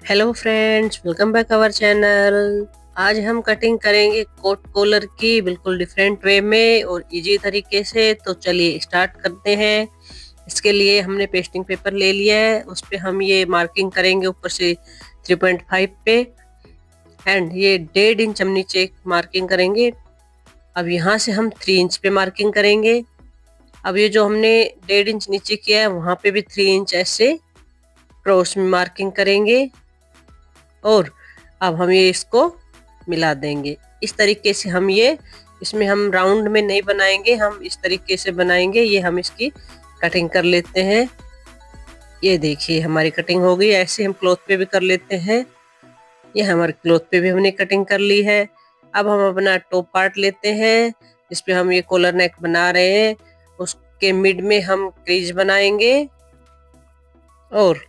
Hello friends, welcome back our channel. आज हम cutting करेंगे कोट कॉलर की बिल्कुल डिफरेंट वे में और इजी तरीके से। तो चलिए स्टार्ट करते हैं। इसके लिए हमने पेस्टिंग पेपर ले लिया है, उस पे हम ये मार्किंग करेंगे ऊपर से 3.5 पे एंड ये 1.5 इंच हम नीचे मार्किंग करेंगे। अब यहाँ से हम 3 इंच पे मार्किंग करेंगे। अब ये जो हमने 1.5 इंच नीचे किया है वहां पे भी 3 इंच ऐसे क्रॉस में मार्किंग करेंगे और अब हम ये इसको मिला देंगे। इस तरीके से हम ये इसमें हम राउंड में नहीं बनाएंगे, हम इस तरीके से बनाएंगे। ये हम इसकी कटिंग कर लेते हैं। ये देखिए हमारी कटिंग हो गई। ऐसे हम क्लॉथ पे भी कर लेते हैं। ये हमारे क्लॉथ पे भी हमने कटिंग कर ली है। अब हम अपना टॉप पार्ट लेते हैं जिसपे हम ये कॉलर नेक बना रहे हैं। उसके मिड में हम क्रीज बनाएंगे और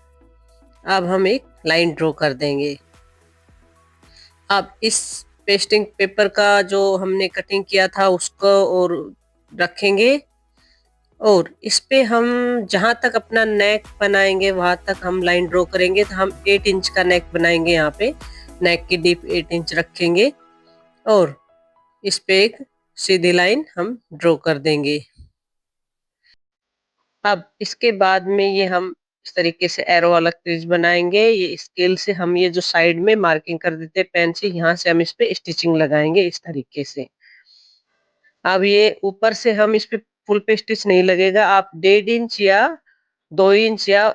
अब हम एक लाइन ड्रॉ कर देंगे। अब इस पेस्टिंग पेपर का जो हमने कटिंग किया था उसको और रखेंगे और इस पे हम जहां तक अपना नेक बनाएंगे वहां तक हम लाइन ड्रॉ करेंगे। तो हम 8 इंच का नेक बनाएंगे। यहाँ पे नेक की डीप 8 इंच रखेंगे और इस पे एक सीधी लाइन हम ड्रॉ कर देंगे। अब इसके बाद में ये हम इस तरीके से एरो वाला क्रीज बनाएंगे। ये स्केल से हम ये जो साइड में मार्किंग कर देते हैं पेन से, यहाँ से हम इस पे स्टिचिंग लगाएंगे इस तरीके से। अब ये ऊपर से हम इस पे फुल पे स्टिच नहीं लगेगा, आप 1.5 इंच या 2 इंच या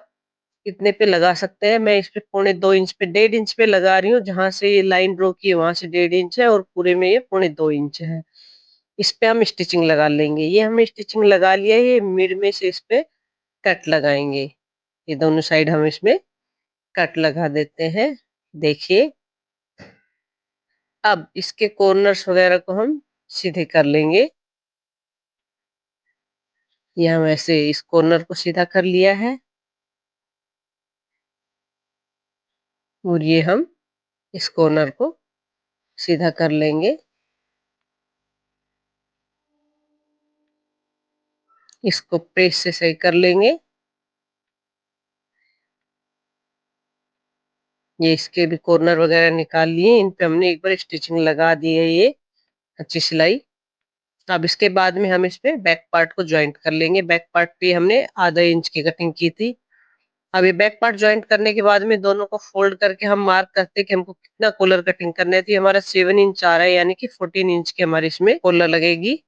इतने पे लगा सकते हैं। मैं इस पे 1.25 इंच पे 1.5 इंच पे लगा रही हूँ। जहां से ये लाइन ड्रॉ की है वहां से 1.5 इंच है और पूरे में ये 2.25 इंच है। इस पे हम स्टिचिंग लगा लेंगे। ये हमने स्टिचिंग लगा लिया है। ये मिड में से इस पे कट लगाएंगे। ये दोनों साइड हम इसमें कट लगा देते हैं। देखिए अब इसके कॉर्नर्स वगैरह को हम सीधे कर लेंगे। ये हम ऐसे इस कॉर्नर को सीधा कर लिया है और ये हम इस कॉर्नर को सीधा कर लेंगे। इसको प्रेस से सही कर लेंगे। ये इसके भी कॉर्नर वगैरह निकाल लिए। इन पे हमने एक बार स्टिचिंग लगा दी है, ये अच्छी सिलाई। अब इसके बाद में हम इस पे बैक पार्ट को ज्वाइंट कर लेंगे। बैक पार्ट पे हमने आधा इंच की कटिंग की थी। अब ये बैक पार्ट ज्वाइंट करने के बाद में दोनों को फोल्ड करके हम मार्क करते हैं कि हमको कितना कॉलर कटिंग करनी थी। हमारा 7 इंच आ रहा है, यानी कि 14 इंच की हमारी इसमें कॉलर लगेगी।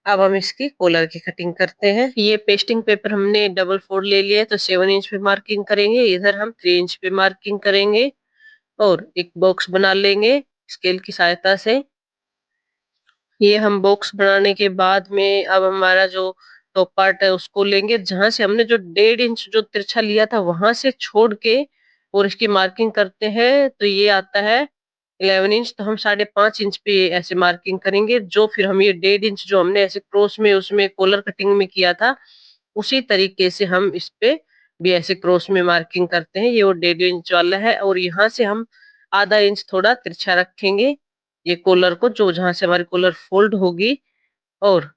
अब हम इसकी कॉलर की कटिंग करते हैं। ये पेस्टिंग पेपर हमने डबल फोल्ड ले लिया है, तो 7 इंच पे मार्किंग करेंगे। इधर हम 3 इंच पे मार्किंग करेंगे और एक बॉक्स बना लेंगे स्केल की सहायता से। ये हम बॉक्स बनाने के बाद में अब हमारा जो टॉप पार्ट है उसको लेंगे। जहां से हमने जो 1.5 इंच जो तिरछा लिया था वहां से छोड़ के और इसकी मार्किंग करते हैं, तो ये आता है 11 इंच। तो हम 5.5 इंच पे ऐसे मार्किंग करेंगे। जो फिर हम ये 1.5 इंच जो हमने ऐसे क्रॉस में उसमें कॉलर कटिंग में किया था उसी तरीके से हम इस पे भी ऐसे क्रॉस में मार्किंग करते हैं। ये वो 1.5 इंच वाला है और यहाँ से हम आधा इंच थोड़ा तिरछा रखेंगे ये कॉलर को, जो जहां से हमारी कॉलर फोल्ड होगी। और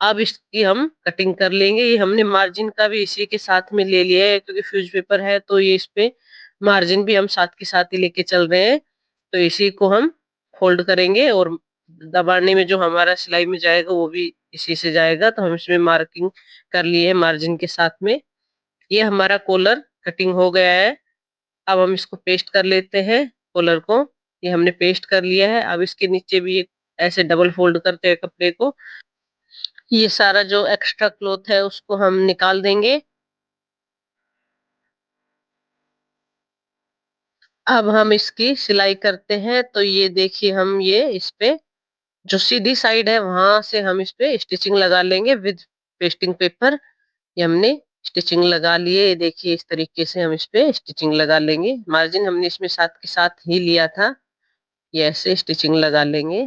अब इसकी हम कटिंग कर लेंगे। ये हमने मार्जिन का भी इसी के साथ में ले लिया है, क्योंकि फ्यूज पेपर है तो ये इस पे मार्जिन भी हम साथ के साथ ही लेके चल रहे हैं। तो इसी को हम फोल्ड करेंगे और दबाने में जो हमारा सिलाई में जाएगा वो भी इसी से जाएगा। तो हम इसमें मार्किंग कर लिए है मार्जिन के साथ में। ये हमारा कॉलर कटिंग हो गया है। अब हम इसको पेस्ट कर लेते हैं कॉलर को। ये हमने पेस्ट कर लिया है। अब इसके नीचे भी ऐसे डबल फोल्ड करते हैं कपड़े को। ये सारा जो एक्स्ट्रा क्लॉथ है उसको हम निकाल देंगे। अब हम इसकी सिलाई करते हैं। तो ये देखिए हम ये इस पे जो सीधी साइड है वहां से हम इस पे स्टिचिंग लगा लेंगे विद पेस्टिंग पेपर। ये हमने स्टिचिंग लगा लिए। ये देखिए इस तरीके से हम इस पे स्टिचिंग लगा लेंगे। मार्जिन हमने इसमें साथ के साथ ही लिया था। ये ऐसे स्टिचिंग लगा लेंगे।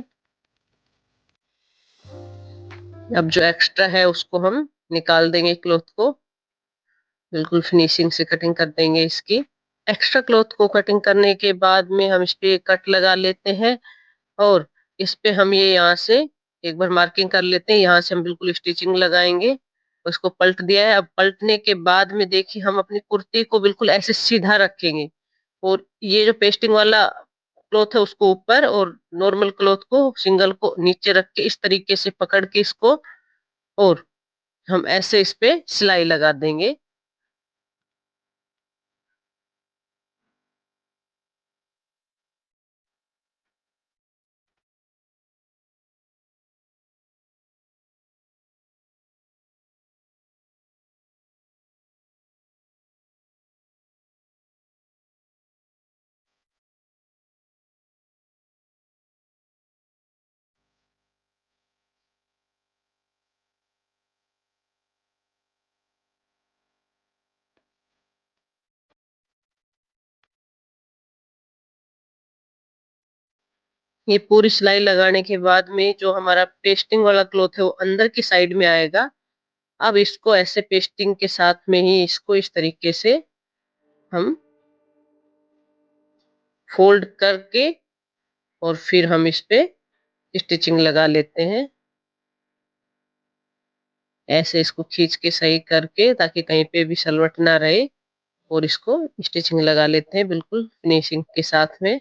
अब जो एक्स्ट्रा है उसको हम निकाल देंगे क्लॉथ को। बिल्कुल फिनिशिंग से कटिंग कर देंगे इसकी। एक्स्ट्रा क्लॉथ को कटिंग करने के बाद में हम इस पे कट लगा लेते हैं और इस पे हम ये यहाँ से एक बार मार्किंग कर लेते हैं। यहाँ से हम बिल्कुल स्टिचिंग लगाएंगे। उसको पलट दिया है। अब पलटने के बाद में देखिए हम अपनी कुर्ती को बिल्कुल ऐसे सीधा रखेंगे। और ये जो पेस्टिंग वाला क्लॉथ है उसको ऊपर और नॉर्मल क्लॉथ को सिंगल को नीचे रख के इस तरीके से पकड़ के इसको, और हम ऐसे इस पे सिलाई लगा देंगे। ये पूरी सिलाई लगाने के बाद में जो हमारा पेस्टिंग वाला क्लॉथ है वो अंदर की साइड में आएगा। अब इसको ऐसे पेस्टिंग के साथ में ही इसको इस तरीके से हम फोल्ड करके और फिर हम इस पे स्टिचिंग लगा लेते हैं। ऐसे इसको खींच के सही करके ताकि कहीं पे भी सलवट ना रहे, और इसको स्टिचिंग लगा लेते हैं बिल्कुल फिनिशिंग के साथ में।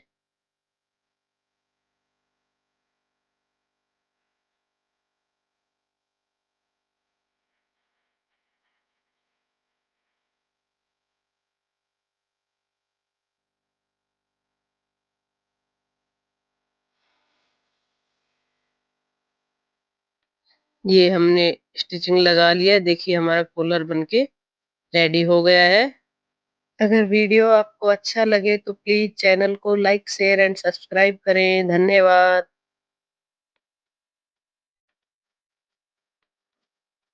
ये हमने स्टिचिंग लगा लिया है, देखिए हमारा कॉलर बनके रेडी हो गया है। अगर वीडियो आपको अच्छा लगे तो प्लीज चैनल को लाइक शेयर एंड सब्सक्राइब करें। धन्यवाद।